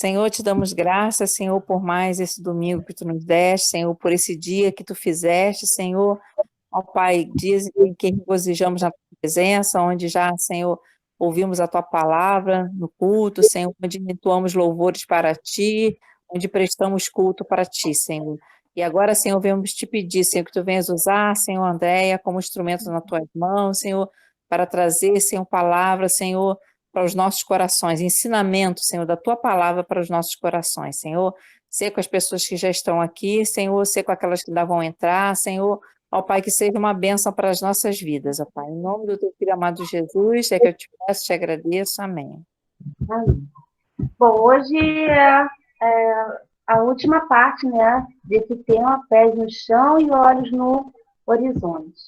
Senhor, te damos graças, Senhor, por mais esse domingo que tu nos deste, Senhor, por esse dia que tu fizeste, Senhor. Ó Pai, dias em que regozijamos na tua presença, onde já, Senhor, ouvimos a tua palavra no culto, Senhor, onde entoamos louvores para ti, onde prestamos culto para ti, Senhor. E agora, Senhor, vamos te pedir, Senhor, que tu venhas usar, Senhor, Andréia, como instrumento nas tuas mãos, Senhor, para trazer, Senhor, palavra, Senhor, para os nossos corações, ensinamento, Senhor, da tua palavra para os nossos corações, Senhor. Ser com as pessoas que já estão aqui, Senhor, ser com aquelas que ainda vão entrar, Senhor. Ó Pai, que seja uma bênção para as nossas vidas, ó Pai. Em nome do teu filho amado Jesus, é que eu te peço, te agradeço. Amém. Amém. Bom, hoje é a última parte, né, desse tema, pés no chão e olhos no horizonte.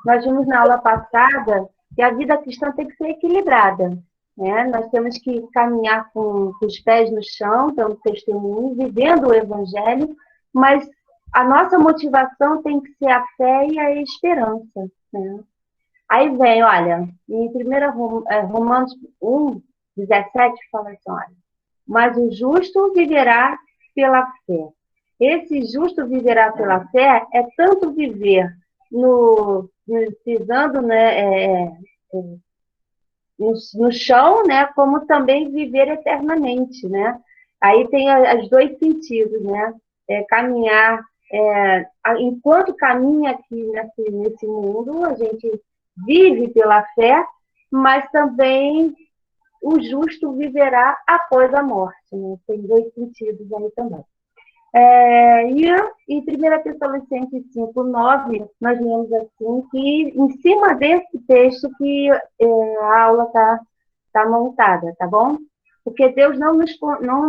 Nós vimos na aula passada que a vida cristã tem que ser equilibrada, né? Nós temos que caminhar com os pés no chão, dando testemunho, vivendo o evangelho, mas a nossa motivação tem que ser a fé e a esperança, né? Aí vem, olha, em 1 Romanos 1, 17, fala assim, olha, mas o justo viverá pela fé. Esse justo viverá pela fé é tanto viver pisando, né, no chão, né, como também viver eternamente, né? Aí tem os dois sentidos, né? Caminhar, enquanto caminha aqui nesse mundo, a gente vive pela fé, mas também o justo viverá após a morte, né? Tem dois sentidos aí também. E em 1 Tessalonicenses 5:9, nós lemos assim, que em cima desse texto que a aula tá montada, tá bom? Porque Deus não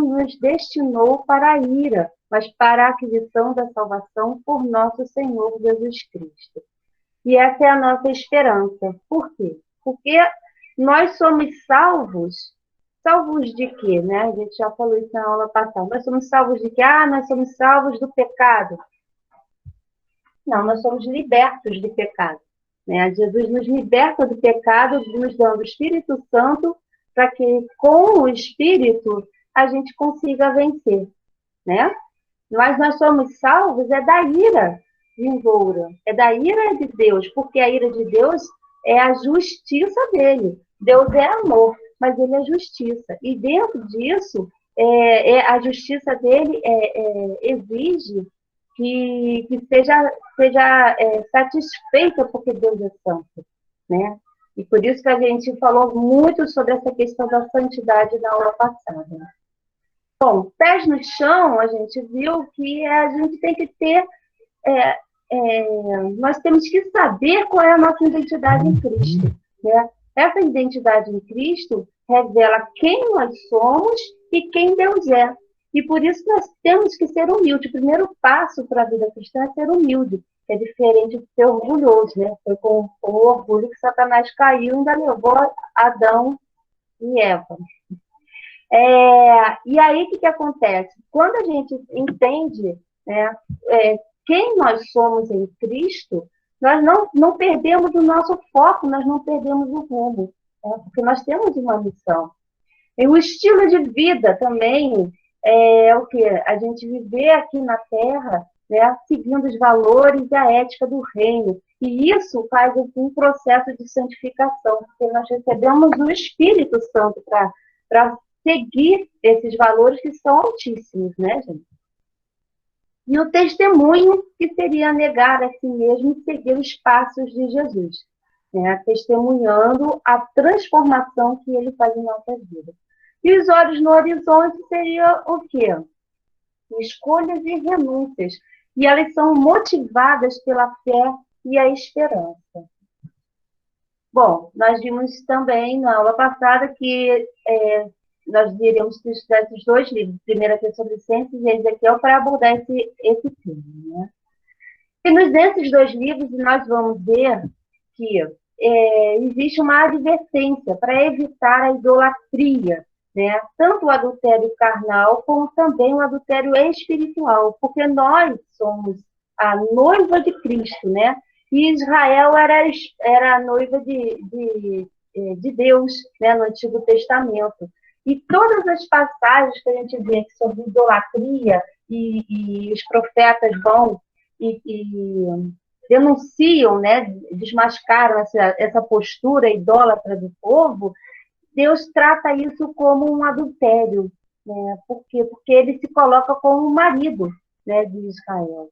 nos destinou para a ira, mas para a aquisição da salvação por nosso Senhor Jesus Cristo. E essa é a nossa esperança. Por quê? Porque nós somos salvos. Salvos de quê, né? A gente já falou isso na aula passada. Nós somos salvos de quê? Nós somos salvos do pecado. Não, nós somos libertos do pecado, né? Jesus nos liberta do pecado, nos dando o Espírito Santo, para que com o Espírito a gente consiga vencer, né? Mas nós somos salvos da ira vindoura, da ira de Deus, porque a ira de Deus é a justiça dele. Deus é amor, mas ele é justiça. E dentro disso, a justiça dele exige que seja satisfeita, porque Deus é santo, né? E por isso que a gente falou muito sobre essa questão da santidade na aula passada. Bom, pés no chão, a gente viu que a gente tem que ter, nós temos que saber qual é a nossa identidade em Cristo, né? Essa identidade em Cristo revela quem nós somos e quem Deus é. E por isso nós temos que ser humildes. O primeiro passo para a vida cristã é ser humilde. É diferente de ser orgulhoso, né? Foi com o orgulho que Satanás caiu e ainda levou Adão e Eva. E aí, o que acontece? Quando a gente entende, né, quem nós somos em Cristo, nós não perdemos o nosso foco, nós não perdemos o rumo, porque nós temos uma missão. E o estilo de vida também é o que? A gente viver aqui na Terra, né, seguindo os valores e a ética do reino. E isso faz um processo de santificação, porque nós recebemos o Espírito Santo para seguir esses valores que são altíssimos, né, gente? E o testemunho, que seria negar a si mesmo e seguir os passos de Jesus, né? Testemunhando a transformação que ele faz em nossa vida. E os olhos no horizonte seria o quê? Escolhas e renúncias. E elas são motivadas pela fé e a esperança. Bom, nós vimos também na aula passada que nós iremos estudar esses dois livros, 1 Tessalonicenses e Ezequiel, para abordar esse tema, né? E nesses dois livros nós vamos ver que existe uma advertência para evitar a idolatria, né? Tanto o adultério carnal como também o adultério espiritual, porque nós somos a noiva de Cristo, né? E Israel era a noiva de Deus, né, no Antigo Testamento. E todas as passagens que a gente vê sobre idolatria, e os profetas vão e denunciam, né, desmascaram essa postura idólatra do povo, Deus trata isso como um adultério. Né? Por quê? Porque ele se coloca como o marido, né, de Israel.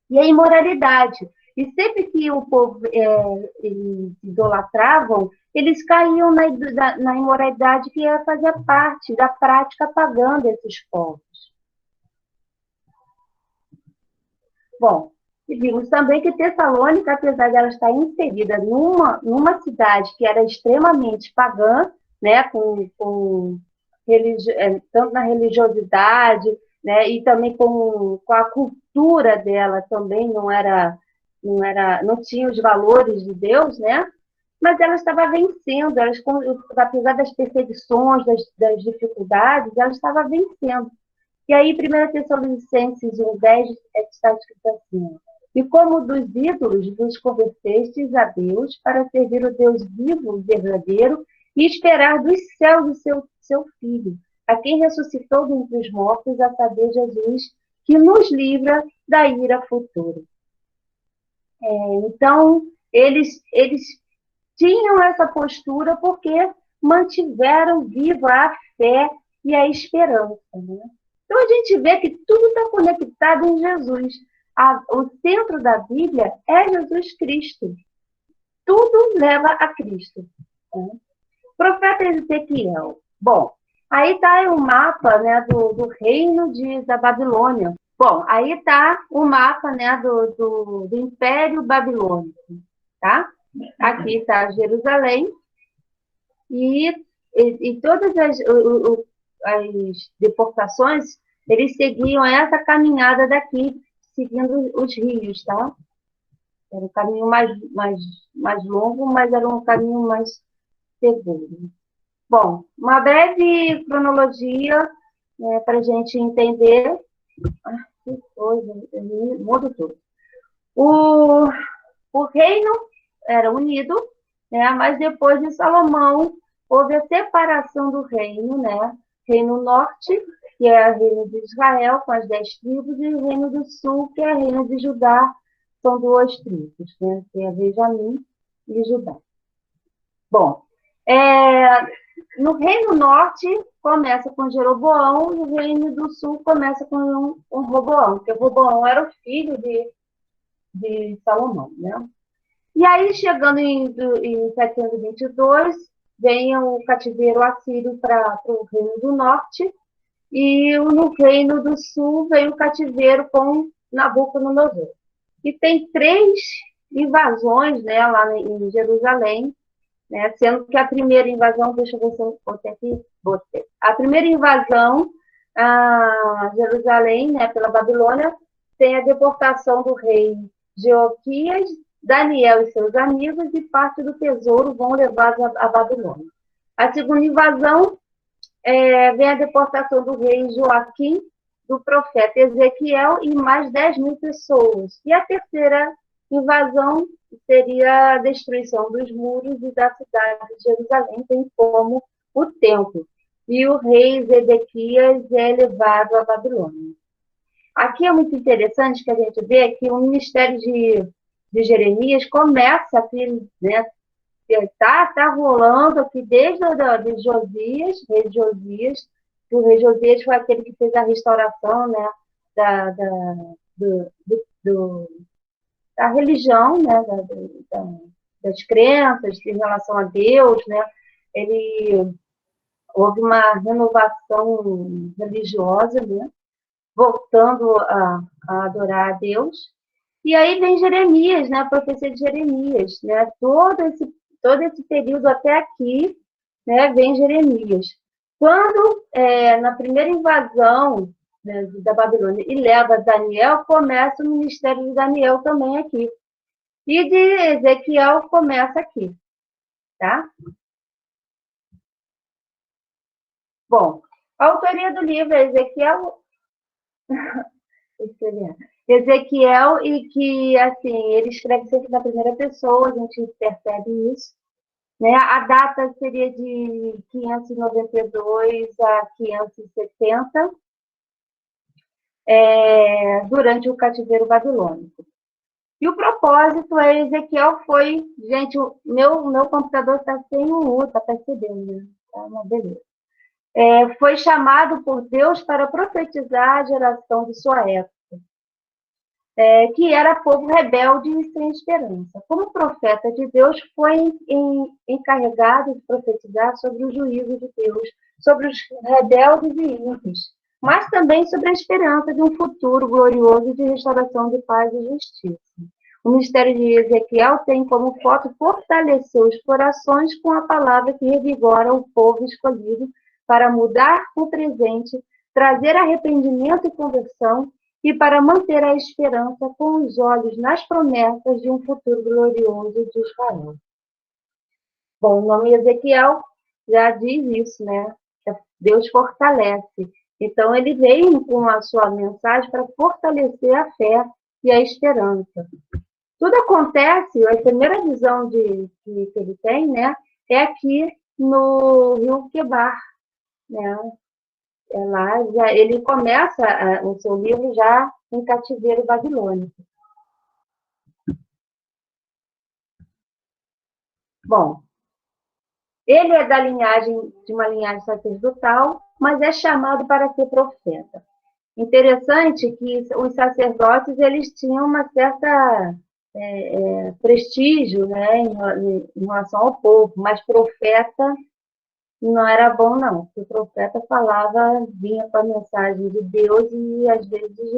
E a imoralidade. E sempre que o povo eles idolatravam, eles caíam na imoralidade que fazia parte da prática pagã desses povos. Bom, e vimos também que Tessalônica, apesar de ela estar inserida numa cidade que era extremamente pagã, né, tanto na religiosidade, né, e também com a cultura dela também não tinha os valores de Deus, né? Mas ela estava vencendo, apesar das perseguições, das dificuldades, ela estava vencendo. E aí, 1 Tessalonicenses 1:10 está escrito assim: e como dos ídolos vos convertestes a Deus para servir o Deus vivo e verdadeiro e esperar dos céus o seu Filho, a quem ressuscitou dentre os mortos, a saber, Jesus, que nos livra da ira futura. Então, eles tinham essa postura porque mantiveram viva a fé e a esperança. Né? Então, a gente vê que tudo está conectado em Jesus. O centro da Bíblia é Jesus Cristo. Tudo leva a Cristo. Né? Profeta Ezequiel. Bom, aí está o mapa, né, do reino da Babilônia. Bom, aí está o mapa, né, do Império Babilônico. Tá? Aqui está Jerusalém. E todas as deportações, eles seguiam essa caminhada daqui, seguindo os rios, tá? Era um caminho mais longo, mas era um caminho mais seguro. Bom, uma breve cronologia, né, para a gente entender. Que coisa, muda tudo. O reino era unido, né, mas depois de Salomão, houve a separação do reino, né? Reino norte, que é o reino de Israel, com as 10 tribos, e o reino do sul, que é o reino de Judá, são 2 tribos, né? Que é Benjamim e Judá. Bom, no reino norte começa com Jeroboão, e o reino do sul começa com Roboão, porque Roboão era o filho de Salomão, né? E aí, chegando em 722, vem o cativeiro assírio para o reino do norte, e no reino do sul vem o cativeiro com Nabucodonosor. E tem 3 invasões, né, lá em Jerusalém, né, sendo que a primeira invasão, deixa eu ver se eu botei aqui, a primeira invasão a Jerusalém, né, pela Babilônia, tem a deportação do rei Jeoquias, Daniel e seus amigos, e parte do tesouro vão levados à Babilônia. A segunda invasão vem a deportação do rei Joaquim, do profeta Ezequiel, e mais 10.000 pessoas. E a terceira invasão seria a destruição dos muros e da cidade de Jerusalém, bem como o templo. E o rei Zedequias é levado à Babilônia. Aqui é muito interessante que a gente vê que o ministério de Jeremias começa aqui, né? Está rolando aqui desde de Josias, rei Josias, que o rei Josias foi aquele que fez a restauração, né, da religião, né, das crenças em relação a Deus, né? Houve uma renovação religiosa, né, voltando a adorar a Deus. E aí vem Jeremias, né, a profecia de Jeremias, né? Todo esse período até aqui, né, vem Jeremias. Quando, na primeira invasão, né, da Babilônia, e leva Daniel, começa o ministério de Daniel também aqui. E de Ezequiel começa aqui, tá? Bom, a autoria do livro é Ezequiel, e que, assim, ele escreve sempre na primeira pessoa, a gente percebe isso, né? A data seria de 592 a 570, durante o cativeiro babilônico. E o propósito Ezequiel foi... Gente, o meu computador está sem o U, está percebendo, né? Tá uma beleza. Foi chamado por Deus para profetizar a geração de sua época, que era povo rebelde e sem esperança. Como profeta de Deus, foi encarregado de profetizar sobre o juízo de Deus, sobre os rebeldes e ímpios, mas também sobre a esperança de um futuro glorioso de restauração de paz e justiça. O ministério de Ezequiel tem como foco fortalecer os corações com a palavra que revigora o povo escolhido para mudar o presente, trazer arrependimento e conversão, e para manter a esperança com os olhos nas promessas de um futuro glorioso de Israel. Bom, o nome Ezequiel já diz isso, né? Deus fortalece. Então, ele veio com a sua mensagem para fortalecer a fé e a esperança. Tudo acontece, a primeira visão que ele tem, né, é aqui no rio Quebar, né? Lá ele começa o seu livro já em cativeiro babilônico. Bom, ele é de uma linhagem sacerdotal, mas é chamado para ser profeta. Interessante que os sacerdotes eles tinham uma certa prestígio, né, em relação ao povo, mas profeta não era bom, não. O profeta vinha com a mensagem de Deus e às vezes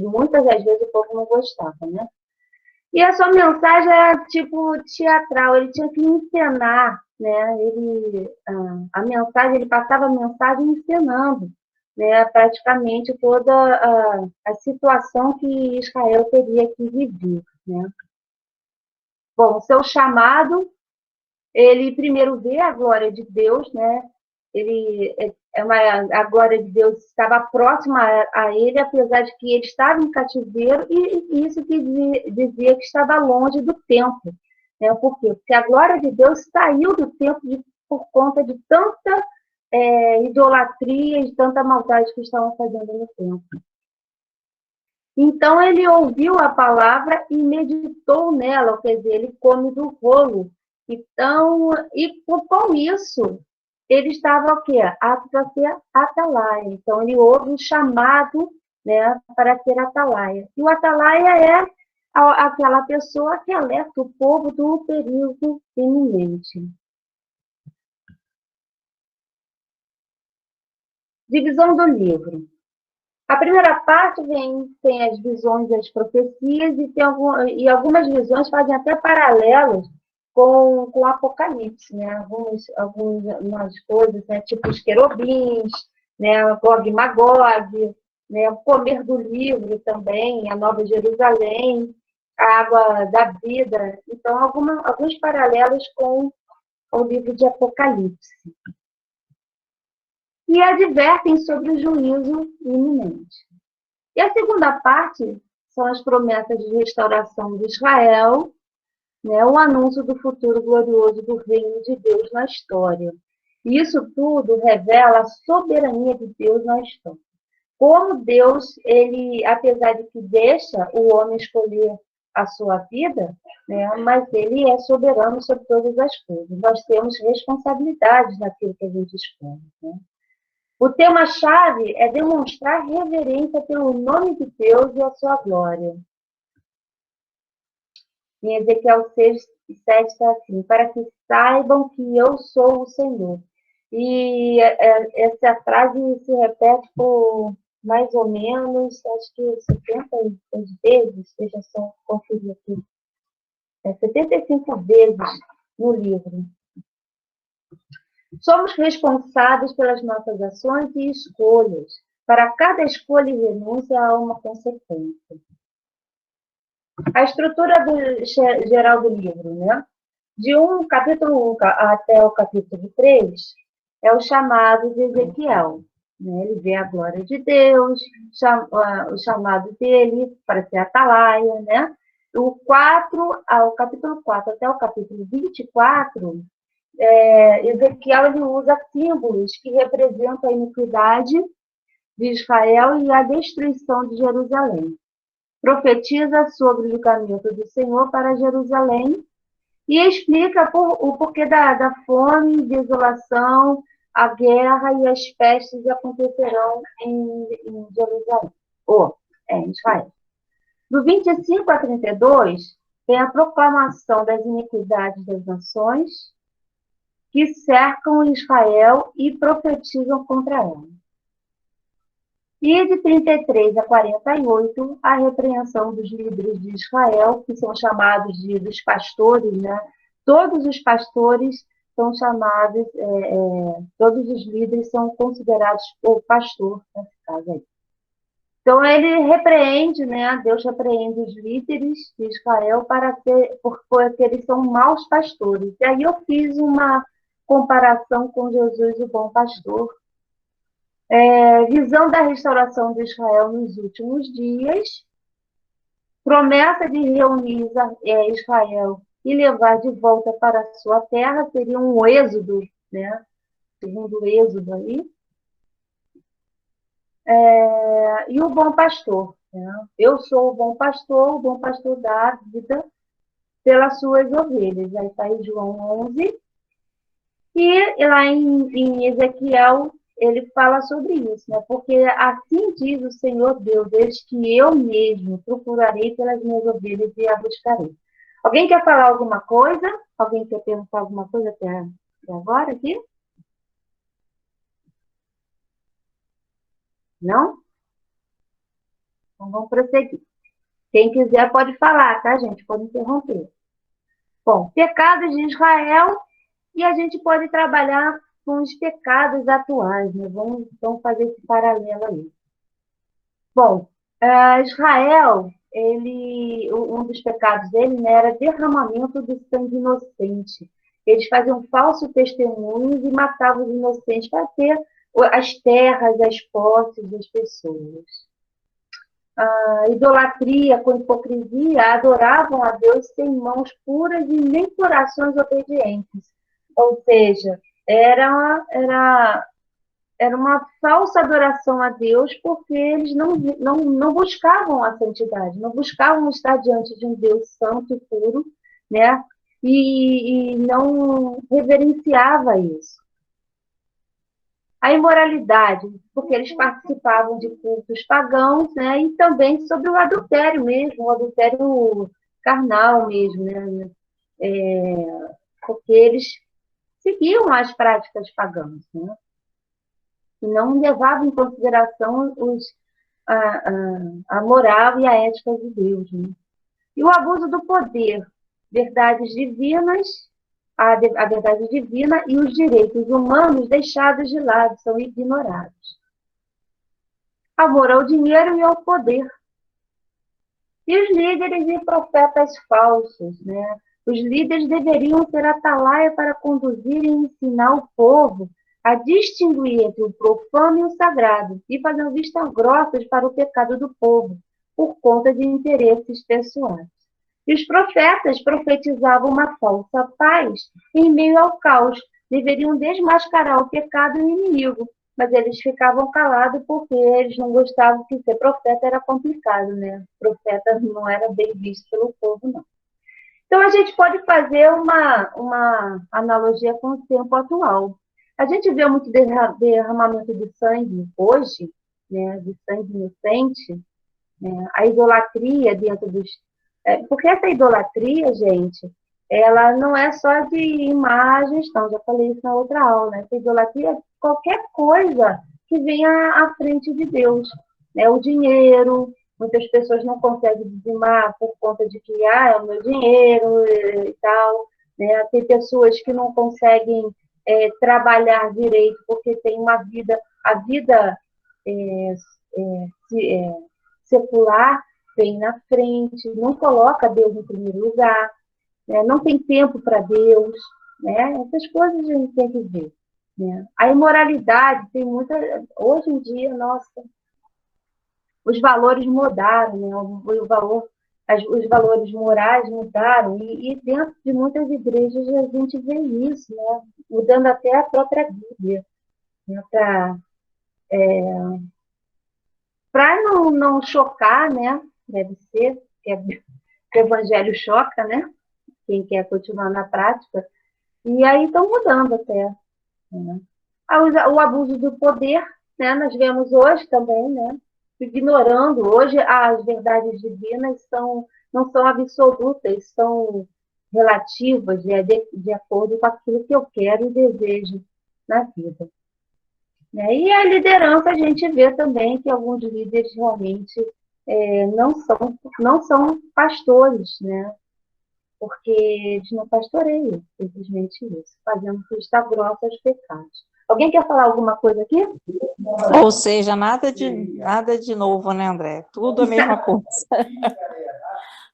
muitas das vezes o povo não gostava, né? E a sua mensagem era tipo teatral, ele tinha que encenar, né? Ele passava a mensagem encenando, né? Praticamente toda a situação que Israel teria que viver, né? Bom, seu chamado, ele primeiro vê a glória de Deus, né? A glória de Deus estava próxima a ele, apesar de que ele estava em cativeiro, e isso que dizia que estava longe do templo. Né? Por quê? Porque a glória de Deus saiu do templo por conta de tanta idolatria e tanta maldade que estavam fazendo no templo. Então ele ouviu a palavra e meditou nela, quer dizer, ele come do rolo. Então, e com isso, ele estava o quê? Apto a ser atalaia. Então, ele ouve um chamado, né, para ser atalaia. E o atalaia é aquela pessoa que alerta o povo do perigo iminente. Divisão do livro. A primeira parte tem as visões das profecias e algumas visões fazem até paralelos com o Apocalipse, né? Algumas coisas, né? Tipo os querubins, né? Gog e Magog, né? O comer do livro também, a Nova Jerusalém, a água da vida. Então, alguns paralelos com o livro de Apocalipse. E advertem sobre o juízo iminente. E a segunda parte são as promessas de restauração de Israel, né, o anúncio do futuro glorioso do reino de Deus na história. E isso tudo revela a soberania de Deus na história. Como Deus, ele, apesar de que deixa o homem escolher a sua vida, né, mas ele é soberano sobre todas as coisas. Nós temos responsabilidades naquilo que a gente escolhe, né? O tema-chave é demonstrar reverência pelo nome de Deus e a sua glória. Em Ezequiel 6, 7 está assim, para que saibam que eu sou o Senhor. E essa frase se repete por mais ou menos, acho que 70 vezes, deixa eu só conferir aqui, 75 vezes no livro. Somos responsáveis pelas nossas ações e escolhas. Para cada escolha e renúncia há uma consequência. A estrutura geral do livro, né? De capítulo 1 até o capítulo 3, é o chamado de Ezequiel. Né? Ele vê a glória de Deus, o chamado dele para ser atalaia, né? O capítulo 4 até o capítulo 24, Ezequiel ele usa símbolos que representam a iniquidade de Israel e a destruição de Jerusalém. Profetiza sobre o julgamento do Senhor para Jerusalém e explica o porquê da fome, desolação, a guerra e as pestes acontecerão em Jerusalém, em Israel. Do 25 a 32, tem a proclamação das iniquidades das nações que cercam Israel e profetizam contra ela. E de 33 a 48, a repreensão dos líderes de Israel, que são chamados dos pastores, né? Todos os pastores são chamados, todos os líderes são considerados o pastor, nesse caso aí. Então, ele repreende, né? Deus repreende os líderes de Israel porque eles são maus pastores. E aí eu fiz uma comparação com Jesus, o bom pastor. Visão da restauração de Israel nos últimos dias, promessa de reunir Israel e levar de volta para a sua terra, seria um êxodo, né? Segundo o êxodo aí. E o bom pastor, né? Eu sou o bom pastor dá a vida pelas suas ovelhas. Aí está em João 11. E lá em Ezequiel, ele fala sobre isso, né? Porque assim diz o Senhor Deus, desde que eu mesmo procurarei pelas minhas ovelhas e a buscarei. Alguém quer falar alguma coisa? Alguém quer perguntar alguma coisa até agora aqui? Não? Então vamos prosseguir. Quem quiser pode falar, tá, gente? Pode interromper. Bom, pecados de Israel, e a gente pode trabalhar com os pecados atuais, né? Vamos fazer esse paralelo aí. Bom, Israel, um dos pecados dele, né, era derramamento de sangue inocente. Eles faziam falsos testemunhos e matavam os inocentes para ter as terras, as posses das pessoas. A idolatria com hipocrisia adoravam a Deus sem mãos puras e nem corações obedientes. Ou seja, era uma falsa adoração a Deus, porque eles não buscavam a santidade, não buscavam estar diante de um Deus santo e puro, né? E não reverenciava isso. A imoralidade, porque eles participavam de cultos pagãos, né? E também sobre o adultério mesmo, o adultério carnal mesmo, né? Porque eles seguiam as práticas pagãs, né? E não levavam em consideração a moral e a ética de Deus, né? E o abuso do poder, verdades divinas, a verdade divina e os direitos humanos deixados de lado, são ignorados. Amor ao dinheiro e ao poder. E os líderes e profetas falsos, né? Os líderes deveriam ser atalaia para conduzir e ensinar o povo a distinguir entre o profano e o sagrado, e fazer vistas grossas para o pecado do povo, por conta de interesses pessoais. E os profetas profetizavam uma falsa paz em meio ao caos, deveriam desmascarar o pecado e o inimigo, mas eles ficavam calados porque eles não gostavam que ser profeta era complicado, né? Profeta não era bem visto pelo povo, não. Então, a gente pode fazer uma analogia com o tempo atual. A gente vê muito derramamento de sangue hoje, né, de sangue inocente, né, a idolatria dentro dos... porque essa idolatria, gente, ela não é só de imagens, não, já falei isso na outra aula, né? Essa idolatria é qualquer coisa que venha à frente de Deus, né? O dinheiro, muitas pessoas não conseguem dizimar por conta de que é o meu dinheiro e tal, né? Tem pessoas que não conseguem trabalhar direito porque tem a vida secular vem na frente, não coloca Deus em primeiro lugar, né? Não tem tempo para Deus, né? Essas coisas a gente tem que ver, né? A imoralidade tem muita... Hoje em dia, nossa, os valores mudaram, né? O valor os valores morais mudaram, e dentro de muitas igrejas a gente vê isso, né? Mudando até a própria Bíblia, né? Para não chocar, né? Deve ser, que o evangelho choca, né? Quem quer continuar na prática. E aí estão mudando até. Né? O abuso do poder, né? Nós vemos hoje também, né? Ignorando. Hoje as verdades divinas não são absolutas, são relativas, né? De acordo com aquilo que eu quero e desejo na vida. Né? E a liderança, a gente vê também que alguns líderes realmente não são pastores, né? Porque eles não pastoreiam, simplesmente isso, fazendo vista grossa aos pecados. Alguém quer falar alguma coisa aqui? Ou seja, nada de novo, né, André? Tudo a mesma coisa.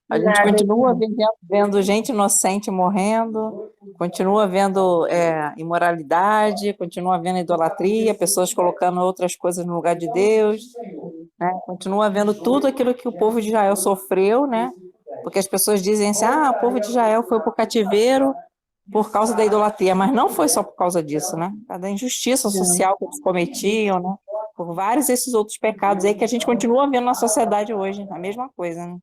A gente continua vendo gente inocente morrendo, continua vendo imoralidade, continua vendo idolatria, pessoas colocando outras coisas no lugar de Deus, né? Continua vendo tudo aquilo que o povo de Israel sofreu, né? Porque as pessoas dizem assim, o povo de Israel foi para o cativeiro por causa da idolatria, mas não foi só por causa disso, né? Da injustiça social que eles cometiam, né? Por vários desses outros pecados aí que a gente continua vendo na sociedade hoje, a mesma coisa, né?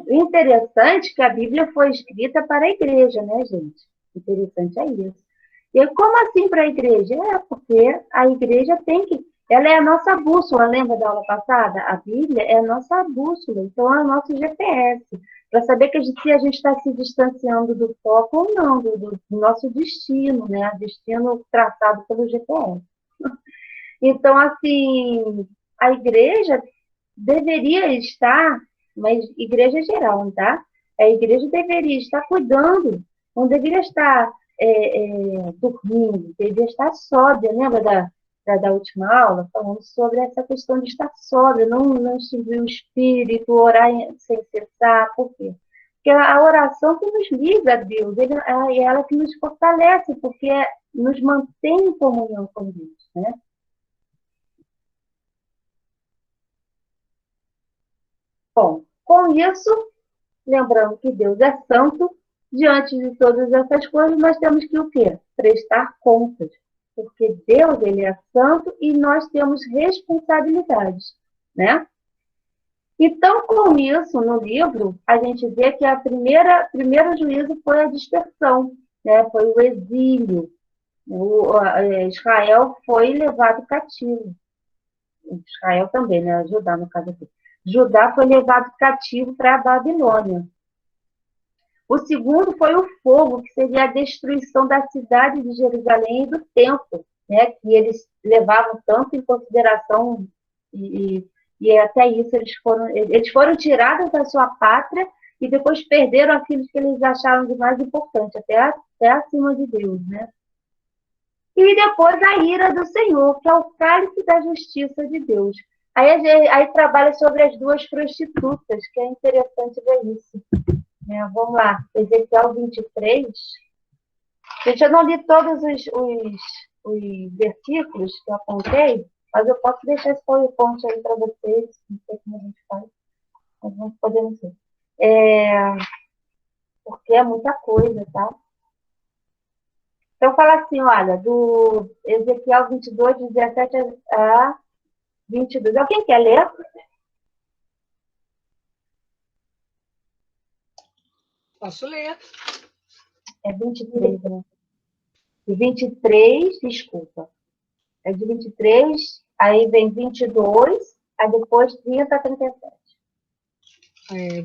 O interessante é que a Bíblia foi escrita para a igreja, né, gente? Interessante é isso. E como assim para a igreja? Porque a igreja ela é a nossa bússola, lembra da aula passada? A Bíblia é a nossa bússola, então é o nosso GPS, para saber se a gente está se distanciando do foco ou não, do nosso destino, né? Destino traçado pelo GPS. Então, assim, a igreja deveria estar, mas igreja geral, tá? A igreja deveria estar cuidando, não deveria estar dormindo, deveria estar sóbria. Lembra da última aula? Falando sobre essa questão de estar sóbria, não extinguir o espírito, orar sem cessar. Por quê? Porque a oração que nos liga a Deus, é ela que nos fortalece, porque nos mantém em comunhão com Deus, né? Bom, com isso, lembrando que Deus é santo, diante de todas essas coisas, nós temos que o quê? Prestar contas. Porque Deus, ele é santo e nós temos responsabilidades, né? Então, com isso, no livro, a gente vê que primeiro juízo foi a dispersão, né? Foi o exílio. Israel foi levado cativo. Israel também, né? Judá, no caso aqui. Judá foi levado cativo para a Babilônia. O segundo foi o fogo, que seria a destruição da cidade de Jerusalém e do templo, né? Que eles levavam tanto em consideração e até isso eles foram tirados da sua pátria e depois perderam aquilo que eles acharam de mais importante, até acima de Deus, né? E depois a ira do Senhor, que é o cálice da justiça de Deus. Aí trabalha sobre as duas prostitutas, que é interessante ver isso. Vamos lá, Ezequiel 23. Gente, eu não li todos os versículos que eu apontei, mas eu posso deixar esse PowerPoint aí para vocês, não sei como a gente faz, mas nós podemos ver. Porque é muita coisa, tá? Então, fala assim, olha, do Ezequiel 22, 17 a 22. Alguém quer ler? Posso ler. É 23, né? De 23, desculpa. É de 23, aí vem 22, aí depois 30 a 37.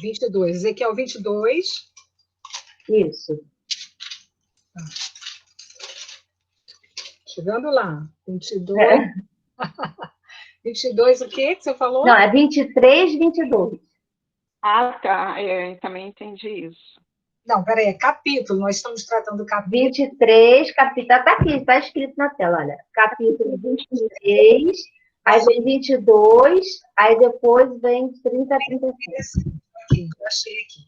22. Ezequiel 22. Isso. Chegando lá. 22. 22 o quê que você falou? Não, é 23, 22. Ah, tá. Também entendi isso. Não, peraí, é capítulo. Nós estamos tratando do capítulo. 23, capítulo. Está aqui, está escrito na tela, olha. Capítulo 23, aí vem 22, aí depois vem 30 a 37. Aqui, achei aqui.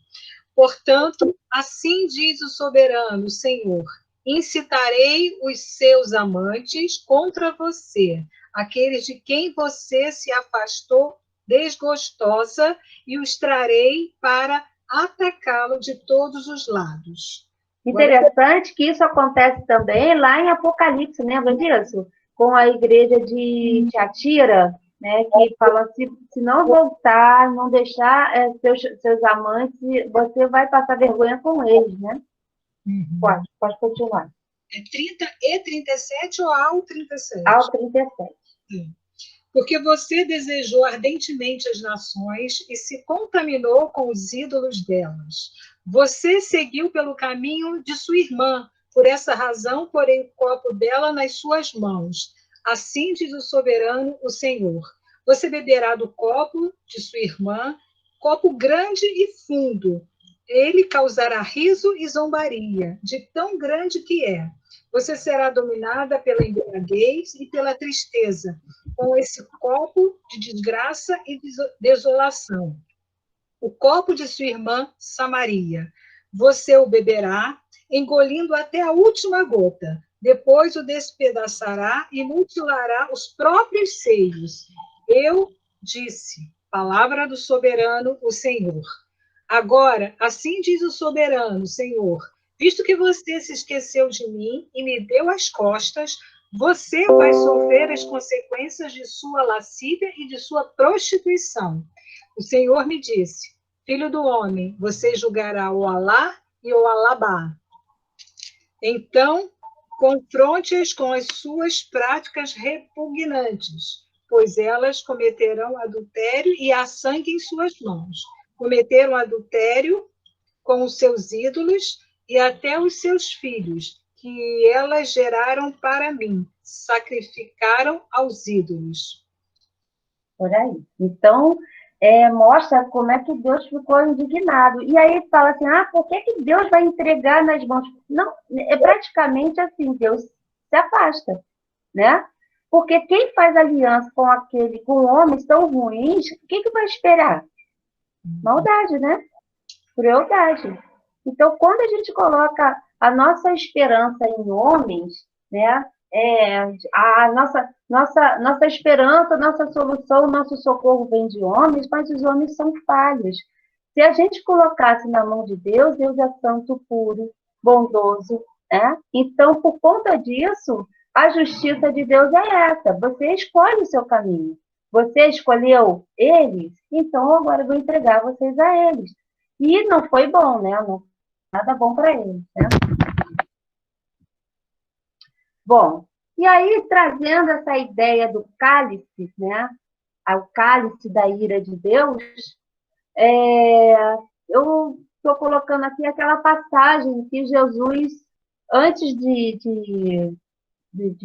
Portanto, assim diz o soberano Senhor: incitarei os seus amantes contra você, aqueles de quem você se afastou desgostosa e os trarei para atacá-lo de todos os lados. Interessante que isso acontece também lá em Apocalipse, lembra disso? Com a igreja de Tiatira, né, que fala, se não voltar, não deixar seus amantes, você vai passar vergonha com eles, né? Uhum. Pode continuar. É 30 e 37 ou ao 37? Ao 37. Porque você desejou ardentemente as nações e se contaminou com os ídolos delas. Você seguiu pelo caminho de sua irmã. Por essa razão, porém o copo dela nas suas mãos. Assim diz o soberano, o Senhor. Você beberá do copo de sua irmã, copo grande e fundo. Ele causará riso e zombaria, de tão grande que é. Você será dominada pela embriaguez e pela tristeza, com esse copo de desgraça e desolação. O copo de sua irmã Samaria. Você o beberá, engolindo até a última gota. Depois o despedaçará e mutilará os próprios seios. Eu disse, palavra do soberano, o Senhor. Agora, assim diz o soberano, Senhor, visto que você se esqueceu de mim e me deu as costas, você vai sofrer as consequências de sua lascívia e de sua prostituição. O Senhor me disse, filho do homem, você julgará o Alá e o Alabá. Então, confronte-as com as suas práticas repugnantes, pois elas cometerão adultério e há sangue em suas mãos. Cometeram adultério com os seus ídolos e até os seus filhos, que elas geraram para mim, sacrificaram aos ídolos. Por aí. Então, mostra como é que Deus ficou indignado. E aí fala assim, por que Deus vai entregar nas mãos? Não, é praticamente assim, Deus se afasta, né? Porque quem faz aliança com homens tão ruins, o que vai esperar? Maldade, né? Crueldade. Então, quando a gente coloca a nossa esperança em homens, né? A nossa esperança, nossa solução, nosso socorro vem de homens, mas os homens são falhos. Se a gente colocasse na mão de Deus, Deus é santo, puro, bondoso, né? Então, por conta disso, a justiça de Deus é essa. Você escolhe o seu caminho. Você escolheu eles, então agora eu vou entregar vocês a eles. E não foi bom, né? Não, nada bom para eles, né? Bom, e aí trazendo essa ideia do cálice, né? O cálice da ira de Deus, eu estou colocando aqui aquela passagem que Jesus, antes de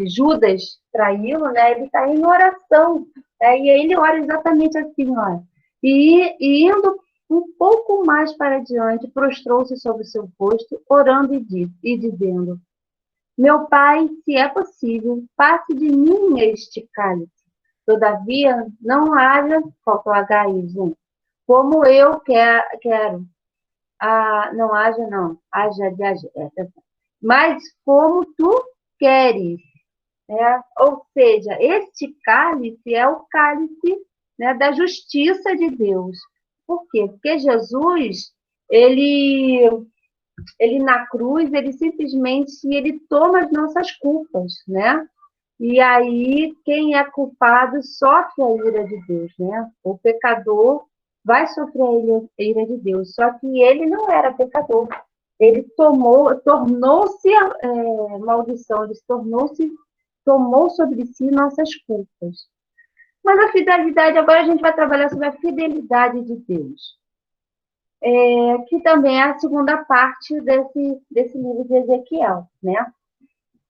Judas traí-lo, né? Ele está em oração, né? E ele ora exatamente assim, ó. E indo um pouco mais para diante, prostrou-se sobre o seu rosto, orando e dizendo: meu Pai, se é possível, passe de mim este cálice. Todavia, não haja, faltou H aí, gente, como eu quero. Não haja, não. Haja de haja. Mas como tu queres. Né? Ou seja, este cálice é o cálice, né, da justiça de Deus. Por quê? Porque Jesus, ele na cruz, ele simplesmente toma as nossas culpas, né? E aí, quem é culpado sofre a ira de Deus, né? O pecador vai sofrer a ira de Deus, só que ele não era pecador. Ele tornou-se maldição, ele tomou sobre si nossas culpas. Mas a fidelidade, agora a gente vai trabalhar sobre a fidelidade de Deus. Que também é a segunda parte desse livro de Ezequiel, né?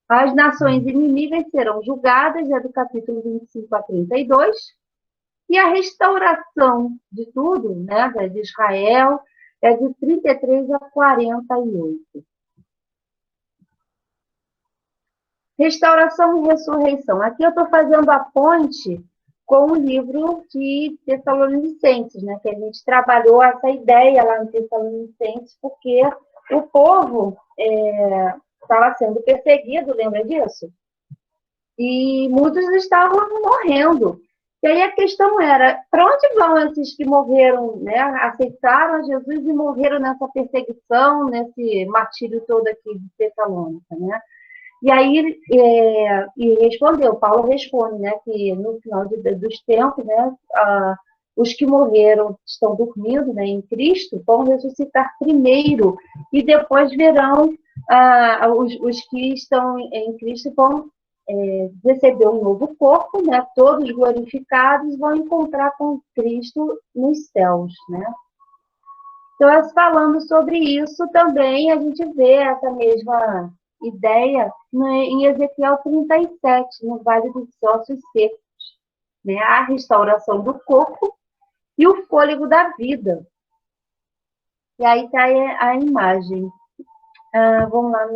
As nações inimigas serão julgadas, é do capítulo 25 a 32, e a restauração de tudo, né, de Israel, é de 33 a 48. Restauração e ressurreição. Aqui eu estou fazendo a ponte com o livro de Tessalonicenses, né? Que a gente trabalhou essa ideia lá no Tessalonicenses, porque o povo estava sendo perseguido, lembra disso? E muitos estavam morrendo. E aí a questão era, para onde vão esses que morreram, né? Aceitaram a Jesus e morreram nessa perseguição, nesse martírio todo aqui de Tessalônica, né? E aí, Paulo responde, né, que no final dos tempos, né, os que morreram, estão dormindo, né, em Cristo, vão ressuscitar primeiro, e depois verão os que estão em Cristo vão receber um novo corpo, né, todos glorificados, vão encontrar com Cristo nos céus, né. Então, falando sobre isso também, a gente vê essa mesma ideia em Ezequiel 37, no Vale dos Ossos Secos, né? A restauração do corpo e o fôlego da vida. E aí está a imagem. Vamos lá,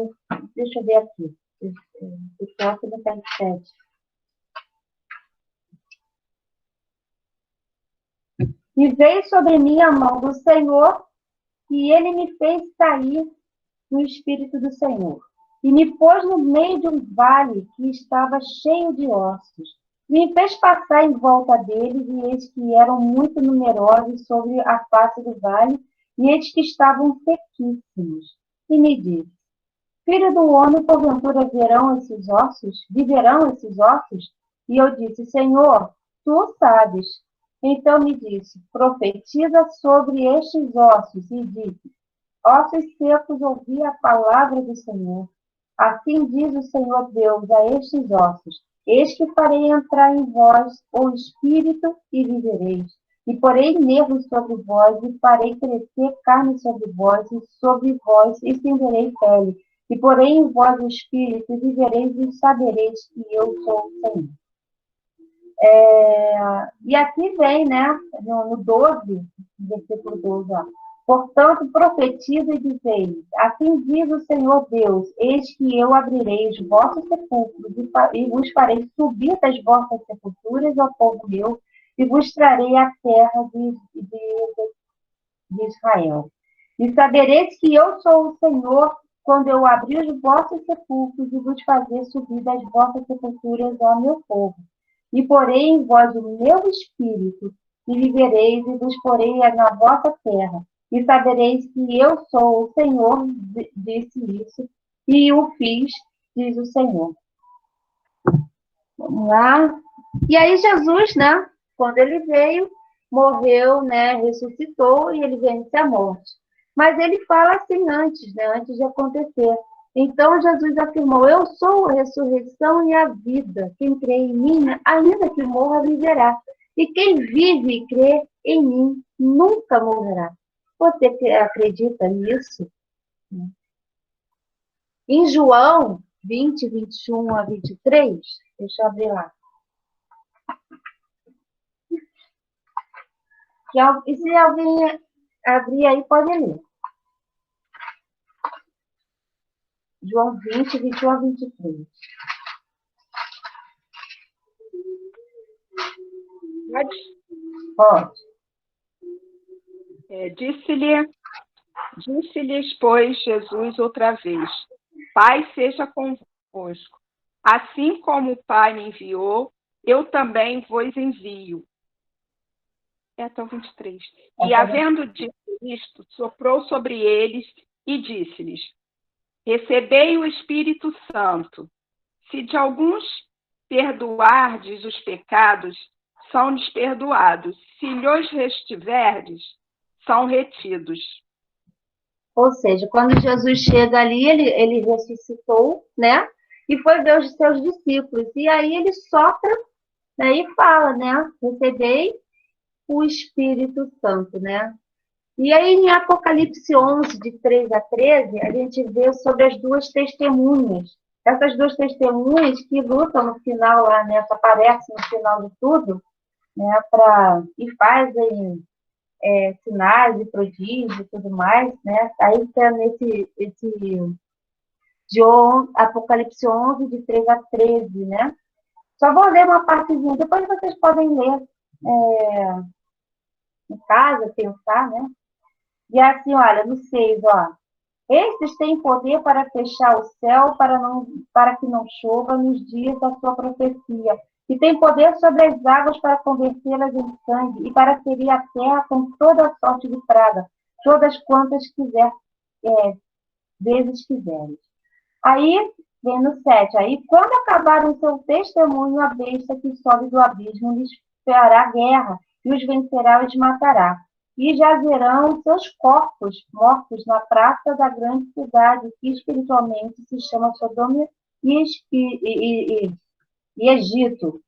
deixa eu ver aqui. Ezequiel 37. E veio sobre mim a mão do Senhor, e ele me fez sair no Espírito do Senhor. E me pôs no meio de um vale que estava cheio de ossos. Me fez passar em volta deles, e eis que eram muito numerosos sobre a face do vale, e eis que estavam sequíssimos. E me disse: Filho do homem, porventura viverão esses ossos? E eu disse: Senhor, tu o sabes. Então me disse: profetiza sobre estes ossos, e disse: ossos secos, ouvi a palavra do Senhor. Assim diz o Senhor Deus a estes ossos: eis que farei entrar em vós o Espírito e vivereis. E porei nervos sobre vós, e farei crescer carne sobre vós estenderei pele. E porei em vós o Espírito, e vivereis, e sabereis que eu sou o Senhor. E aqui vem, né, no 12, versículo 12, ó. Portanto, profetiza e dizei: assim diz o Senhor Deus: eis que eu abrirei os vossos sepulcros e vos farei subir das vossas sepulturas, ó povo meu, e vos trarei a terra de Israel. E sabereis que eu sou o Senhor, quando eu abrir os vossos sepulcros e vos fazer subir das vossas sepulturas, ó meu povo. E porei em vós o meu espírito, e vivereis, e vos porei na vossa terra. E sabereis que eu sou o Senhor, disse isso, e o fiz, diz o Senhor. Vamos lá. E aí Jesus, né, quando ele veio, morreu, né, ressuscitou, e ele vence a morte. Mas ele fala assim antes, né, antes de acontecer. Então Jesus afirmou: eu sou a ressurreição e a vida. Quem crê em mim, ainda que morra, viverá. E quem vive e crê em mim, nunca morrerá. Você acredita nisso? Em João 20, 21 a 23, deixa eu abrir lá. E se alguém abrir aí, pode ler. João 20, 21 a 23. Pode. Disse-lhes, pois, Jesus outra vez: Pai seja convosco. Assim como o Pai me enviou, eu também vos envio. Até o 23. E havendo dito isto, soprou sobre eles e disse-lhes: recebei o Espírito Santo. Se de alguns perdoardes os pecados, são-lhes perdoados. Se lhes restiverdes, são retidos. Ou seja, quando Jesus chega ali, ele ressuscitou, né? E foi ver os seus discípulos. E aí ele sopra, né? E fala, né? Recebei o Espírito Santo, né? E aí em Apocalipse 11, de 3 a 13, a gente vê sobre as duas testemunhas. Essas duas testemunhas que lutam no final lá, né? Aparecem no final de tudo, né? E fazem sinais e prodígios e tudo mais, né? Aí está Apocalipse 11, de 3 a 13, né? Só vou ler uma partezinha, depois vocês podem ler em casa, pensar, né? E assim, olha, no 6, ó. Estes têm poder para fechar o céu, para que não chova nos dias da sua profecia, e tem poder sobre as águas para convertê-las em sangue e para ferir a terra com toda sorte de praga, todas quantas vezes quiseres. Aí, vem no 7, aí quando acabaram o seu testemunho, a besta que sobe do abismo lhes fará guerra, e os vencerá e os matará. E jazerão os seus corpos mortos na praça da grande cidade, que espiritualmente se chama Sodoma e Egito,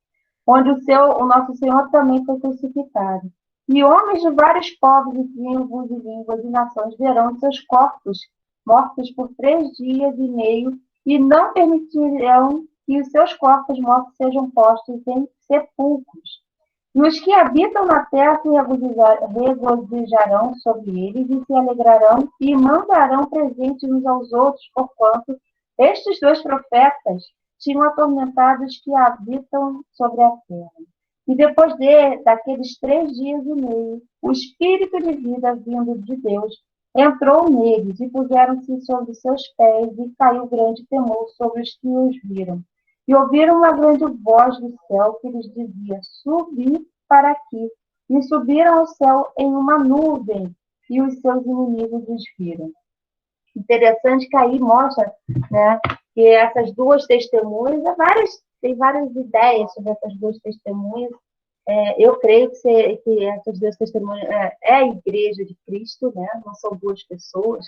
onde o nosso Senhor também foi crucificado. E homens de vários povos e tribos e línguas e nações verão seus corpos mortos por 3 dias e meio, e não permitirão que os seus corpos mortos sejam postos em sepulcros. E os que habitam na terra se regozijarão sobre eles e se alegrarão e mandarão presentes uns aos outros, porquanto estes 2 profetas tinham atormentado os que habitam sobre a terra. E depois daqueles 3 dias e meio, o Espírito de vida vindo de Deus entrou neles e puseram-se sobre seus pés e caiu grande temor sobre os que os viram. E ouviram uma grande voz do céu que lhes dizia: subi para aqui. E subiram ao céu em uma nuvem, e os seus inimigos os viram. Interessante que aí mostra, né, que essas 2 testemunhas, tem várias ideias sobre essas 2 testemunhas. Eu creio que essas 2 testemunhas é a Igreja de Cristo, né? Não são 2 pessoas,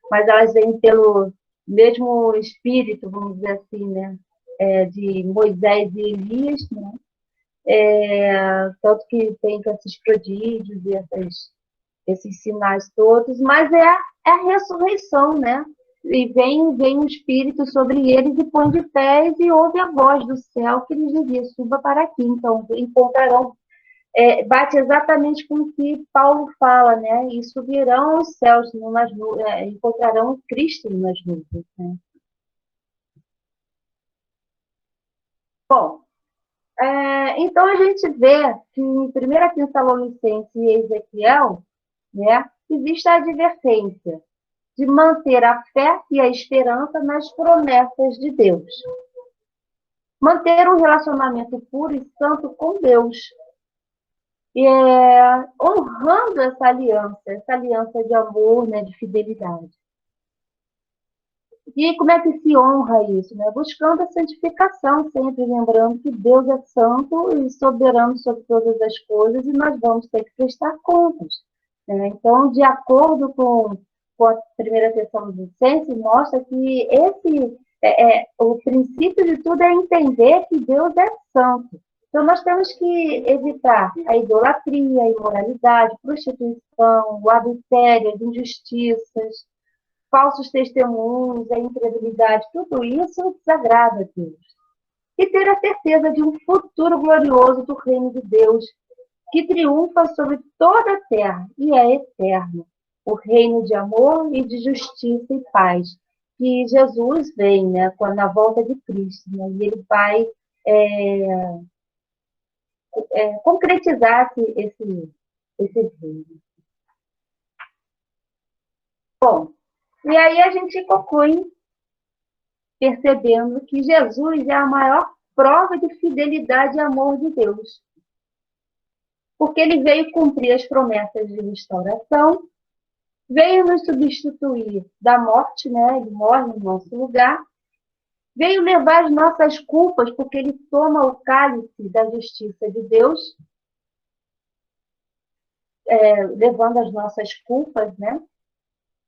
mas elas vêm pelo mesmo espírito, vamos dizer assim, né? De Moisés e Elias, né? Tanto que tem esses prodígios e esses sinais todos, mas é a ressurreição, né? E vem um espírito sobre eles e põe de pés e ouve a voz do céu que lhes dizia: suba para aqui. Então, encontrarão, bate exatamente com o que Paulo fala, né? E subirão aos céus, encontrarão Cristo nas nuvens, né? Bom, então a gente vê que em 1 Tessalonicenses e Ezequiel, né, existe a advertência de manter a fé e a esperança nas promessas de Deus. Manter um relacionamento puro e santo com Deus. Honrando essa aliança de amor, né, de fidelidade. E como é que se honra isso? Né? Buscando a santificação, sempre lembrando que Deus é santo e soberano sobre todas as coisas e nós vamos ter que prestar contas. Né? Então, de acordo com a 1 Tessalonicenses, mostra que o princípio de tudo é entender que Deus é santo. Então, nós temos que evitar a idolatria, a imoralidade, a prostituição, o adultério, as injustiças, falsos testemunhos, a incredulidade, tudo isso desagrada a Deus. E ter a certeza de um futuro glorioso do reino de Deus, que triunfa sobre toda a terra e é eterno. O reino de amor e de justiça e paz. Que Jesus vem, né, na volta de Cristo, né, e ele vai concretizar esse reino. Bom, e aí a gente conclui percebendo que Jesus é a maior prova de fidelidade e amor de Deus. Porque ele veio cumprir as promessas de restauração, veio nos substituir da morte, né? Ele morre no nosso lugar, veio levar as nossas culpas, porque ele toma o cálice da justiça de Deus, levando as nossas culpas, né?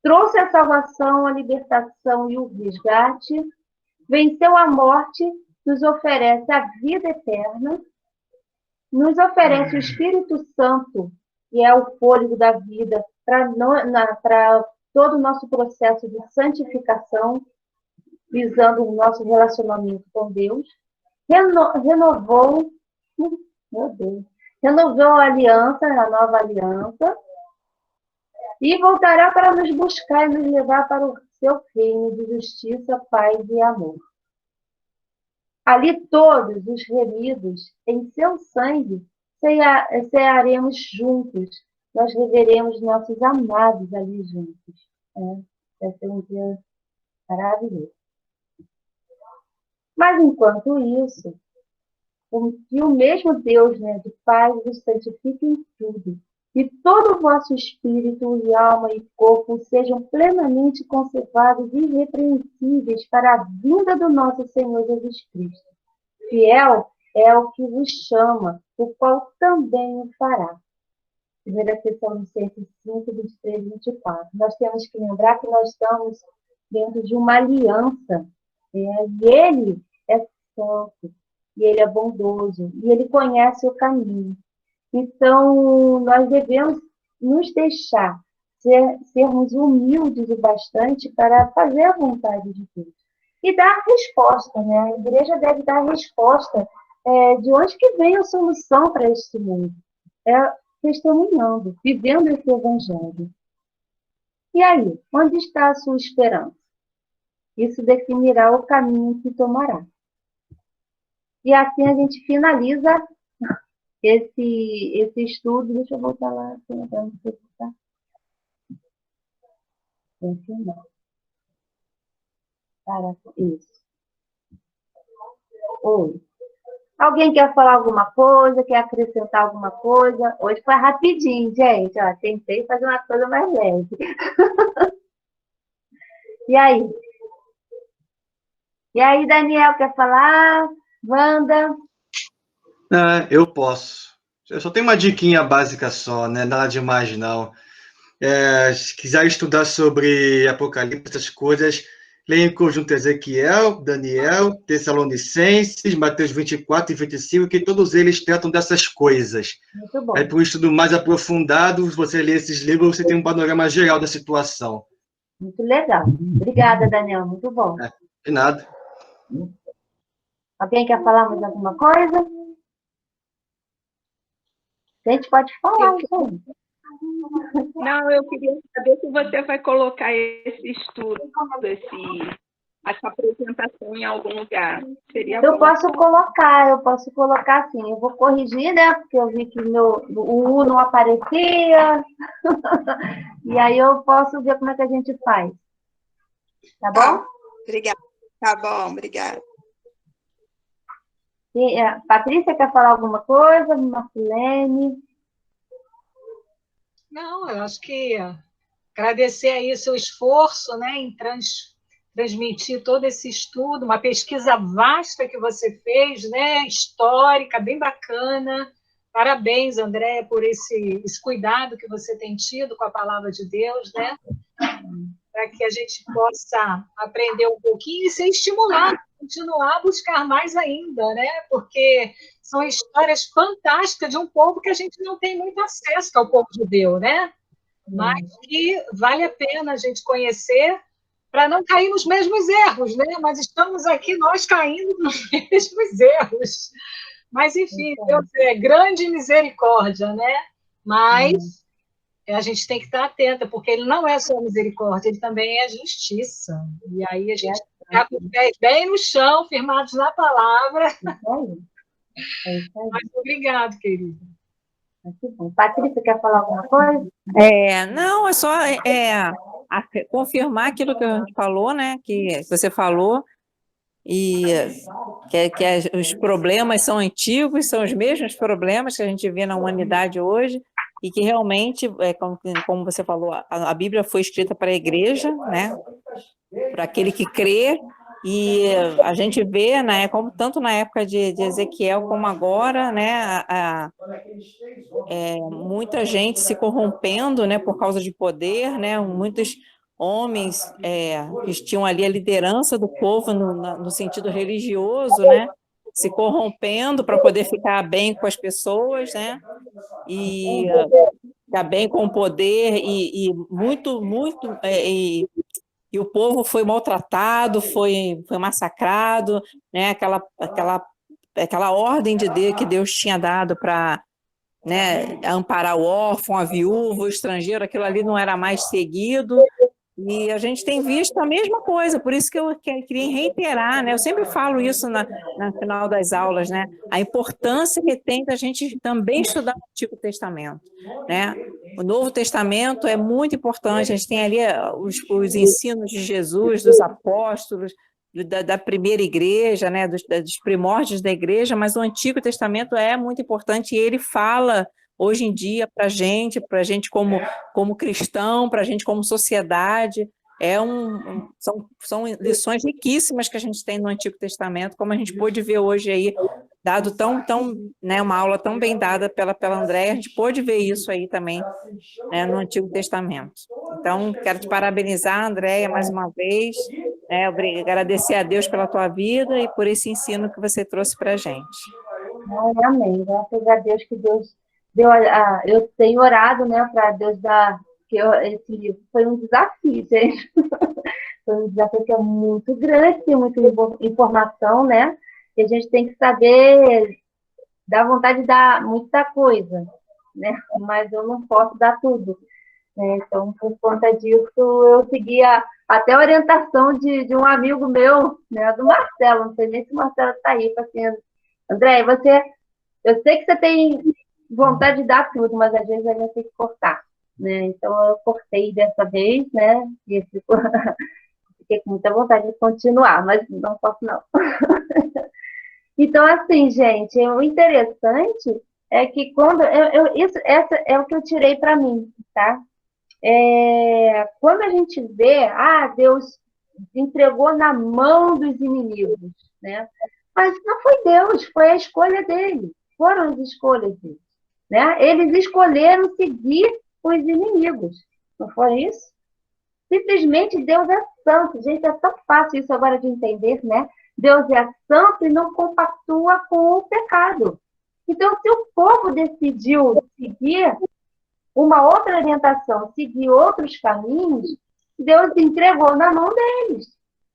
Trouxe a salvação, a libertação e o resgate, venceu a morte, nos oferece a vida eterna, nos oferece o Espírito Santo, que é o fôlego da vida, para todo o nosso processo de santificação, visando o nosso relacionamento com Deus. Renovou a aliança, a nova aliança, e voltará para nos buscar e nos levar para o seu reino de justiça, paz e amor. Ali todos os remidos em seu sangue cearemos juntos. Nós reveremos nossos amados ali juntos. Vai ser um dia maravilhoso. Mas enquanto isso, que o mesmo Deus, né, do Pai, vos santifique em tudo, e todo o vosso espírito e alma e corpo sejam plenamente conservados e irrepreensíveis para a vinda do nosso Senhor Jesus Cristo. Fiel é o que vos chama, o qual também o fará. 1 Tessalonicenses 5, 23 e 24. Nós temos que lembrar que nós estamos dentro de uma aliança, né? E Ele é santo, e Ele é bondoso, e Ele conhece o caminho. Então, nós devemos nos deixar sermos humildes o bastante para fazer a vontade de Deus. E dar resposta, né? A igreja deve dar resposta de onde que vem a solução para este mundo. Testemunhando, vivendo esse evangelho. E aí, onde está a sua esperança? Isso definirá o caminho que tomará. E assim a gente finaliza esse estudo. Deixa eu voltar lá. Isso. Oi. Alguém quer falar alguma coisa? Quer acrescentar alguma coisa? Hoje foi rapidinho, gente. Ó, tentei fazer uma coisa mais leve. E aí? E aí, Daniel, quer falar? Wanda? Eu posso. Eu só tenho uma diquinha básica só, né? Nada demais, não. Se quiser estudar sobre Apocalipse, essas coisas, leia em conjunto Ezequiel, Daniel, Tessalonicenses, Mateus 24 e 25, que todos eles tratam dessas coisas. Muito bom. Aí, para um estudo mais aprofundado, se você ler esses livros, você tem um panorama geral da situação. Muito legal. Obrigada, Daniel. Muito bom. De nada. Alguém quer falar mais alguma coisa? A gente pode falar, gente. Não, eu queria saber se você vai colocar esse estudo, essa apresentação em algum lugar. Seria Eu bom. posso colocar sim. Eu vou corrigir, né? Porque eu vi que o U não aparecia. E aí eu posso ver como é que a gente faz. Tá bom? Obrigada. Tá bom, obrigada. Patrícia, quer falar alguma coisa? Marcelene? Não, eu acho que agradecer aí o seu esforço, né, em transmitir todo esse estudo, uma pesquisa vasta que você fez, né, histórica, bem bacana. Parabéns, André, por esse cuidado que você tem tido com a palavra de Deus, né, para que a gente possa aprender um pouquinho e ser estimulado, continuar a buscar mais ainda, né, porque são histórias fantásticas de um povo que a gente não tem muito acesso, que é o povo judeu, né? Mas que vale a pena a gente conhecer para não cair nos mesmos erros, né? Mas estamos aqui nós caindo nos mesmos erros. Mas, enfim, Deus é grande misericórdia, né? Mas a gente tem que estar atenta, porque ele não é só misericórdia, ele também é justiça. E aí a gente está com os pés bem no chão, firmados na palavra. Mas obrigado, querida. Patrícia, quer falar alguma coisa? Não, é só confirmar aquilo que a gente falou, né? Que você falou, e que os problemas são antigos, são os mesmos problemas que a gente vê na humanidade hoje, e que realmente, como você falou, a Bíblia foi escrita para a igreja, né? Para aquele que crê. E a gente vê, né, como tanto na época de Ezequiel como agora, né, muita gente se corrompendo, né, por causa de poder, né, muitos homens que tinham ali a liderança do povo no sentido religioso, né, se corrompendo para poder ficar bem com as pessoas, né, e ficar bem com o poder, e e o povo foi maltratado, foi massacrado, né? Aquela ordem de Deus que Deus tinha dado para, né, amparar o órfão, a viúva, o estrangeiro, aquilo ali não era mais seguido. E a gente tem visto a mesma coisa, por isso que eu queria reiterar, né? Eu sempre falo isso no final das aulas, né? A importância que tem da gente também estudar o Antigo Testamento, né? O Novo Testamento é muito importante, a gente tem ali os ensinos de Jesus, dos apóstolos, da primeira igreja, né, dos primórdios da igreja, mas o Antigo Testamento é muito importante e ele fala hoje em dia para a gente como cristão, para a gente como sociedade. São lições riquíssimas que a gente tem no Antigo Testamento, como a gente pôde ver hoje aí, dado né, uma aula tão bem dada pela Andréia, a gente pôde ver isso aí também, né, no Antigo Testamento. Então, quero te parabenizar, Andréia, mais uma vez, né, agradecer a Deus pela tua vida e por esse ensino que você trouxe para a gente. Amém. Graças a Deus que Deus deu eu tenho orado, né, para Deus dar, esse livro foi um desafio, gente. Foi um desafio que é muito grande, tem muita informação, né? E a gente tem que saber, dar vontade de dar muita coisa, né? Mas eu não posso dar tudo, né? Então, por conta disso, eu seguia até a orientação de um amigo meu, né, do Marcelo, não sei nem se o Marcelo está aí, assim, André, eu sei que você tem vontade de dar tudo, mas às vezes a gente tem que cortar, né? Então, eu cortei dessa vez, né? E fiquei com muita vontade de continuar, mas não posso não. Então, assim, gente, o interessante é que quando... essa é o que eu tirei para mim, tá? Quando a gente vê, Deus entregou na mão dos inimigos, né? Mas não foi Deus, foi a escolha dele. Foram as escolhas dele, né? Eles escolheram seguir os inimigos. Não foi isso? Simplesmente Deus é santo. Gente, é tão fácil isso agora de entender, né? Deus é santo e não compactua com o pecado. Então, se o povo decidiu seguir uma outra orientação, seguir outros caminhos, Deus entregou na mão deles.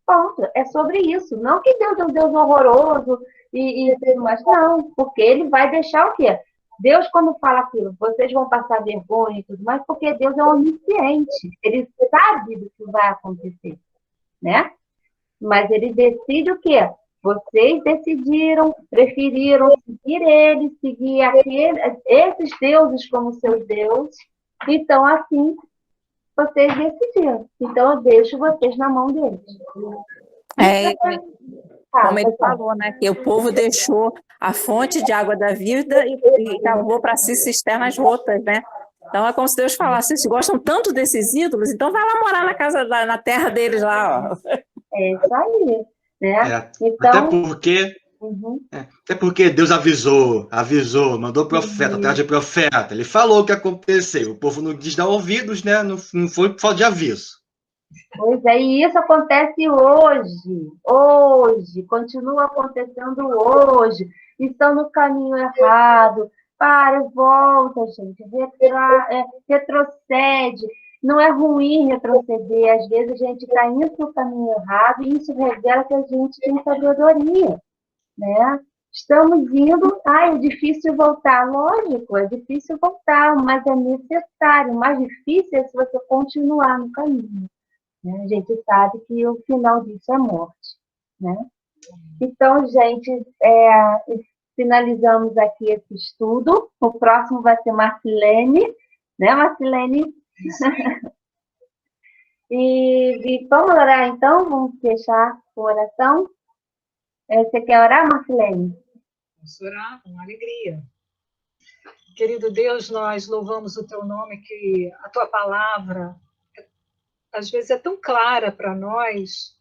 Ponto. É sobre isso. Não que Deus é um Deus horroroso e tudo mais. Não, porque ele vai deixar o quê? Deus, quando fala aquilo, vocês vão passar vergonha e tudo mais, porque Deus é onisciente. Ele sabe do que vai acontecer, né? Mas ele decide o quê? Vocês decidiram, preferiram seguir ele, seguir esses deuses como seus deuses. Então, assim, vocês decidiram. Então, eu deixo vocês na mão deles. Como ele falou, né? Que o povo deixou a fonte de água da vida e cavou para si cisternas rotas, né? Então é como se Deus falasse: vocês gostam tanto desses ídolos, então vai lá morar na terra deles lá, ó. É isso aí, né? Então, até porque Deus avisou, mandou profeta, atrás de profeta. Ele falou o que aconteceu. O povo não quis dar ouvidos, né? Não foi por falta de aviso. Pois é, e isso acontece hoje, continua acontecendo hoje. Estão no caminho errado. Volta, gente, retrocede. Não é ruim retroceder, às vezes a gente está indo no caminho errado e isso revela que a gente tem sabedoria, né? Estamos indo, é difícil voltar, lógico, é difícil voltar, mas é necessário. O mais difícil é se você continuar no caminho. Né? A gente sabe que o final disso é morte, né? Então, gente, finalizamos aqui esse estudo. O próximo vai ser Marcilene, né, Marcilene? e vamos orar, então? Vamos fechar com oração? Você quer orar, Marcilene? Vamos orar com alegria. Querido Deus, nós louvamos o teu nome, que a tua palavra às vezes é tão clara para nós,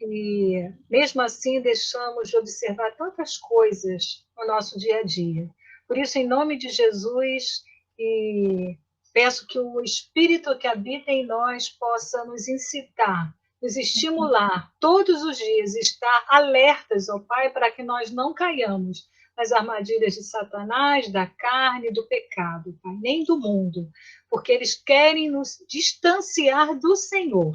e mesmo assim deixamos de observar tantas coisas no nosso dia a dia. Por isso, em nome de Jesus, e peço que o Espírito que habita em nós possa nos incitar, nos estimular todos os dias, estar alertas, ó Pai, para que nós não caiamos nas armadilhas de Satanás, da carne, do pecado, Pai, nem do mundo, porque eles querem nos distanciar do Senhor.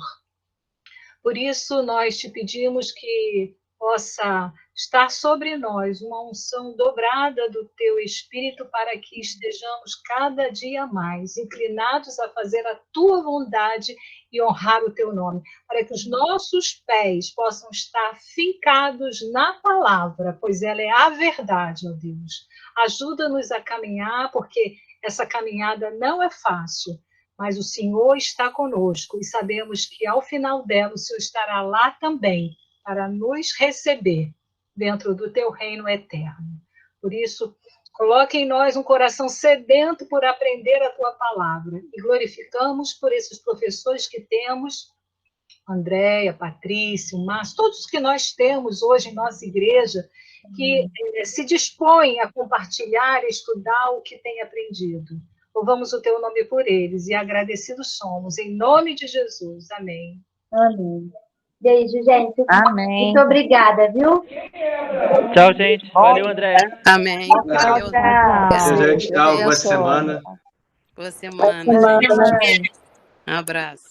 Por isso, nós te pedimos que possa estar sobre nós uma unção dobrada do teu Espírito para que estejamos cada dia mais inclinados a fazer a tua vontade e honrar o teu nome, para que os nossos pés possam estar fincados na palavra, pois ela é a verdade, ó Deus. Ajuda-nos a caminhar, porque essa caminhada não é fácil, mas o Senhor está conosco e sabemos que ao final dela o Senhor estará lá também, para nos receber dentro do teu reino eterno. Por isso, coloque em nós um coração sedento por aprender a tua palavra. E glorificamos por esses professores que temos, Andréia, Patrícia, Márcio, todos que nós temos hoje em nossa igreja, que se dispõem a compartilhar e estudar o que têm aprendido. Louvamos o teu nome por eles e agradecidos somos. Em nome de Jesus. Amém. Amém. Beijo, gente. Amém. Muito obrigada, viu? Tchau, gente. Valeu, André. Amém. Valeu. Tchau. Gente, tchau, boa semana. Boa semana. Boa semana. Um abraço.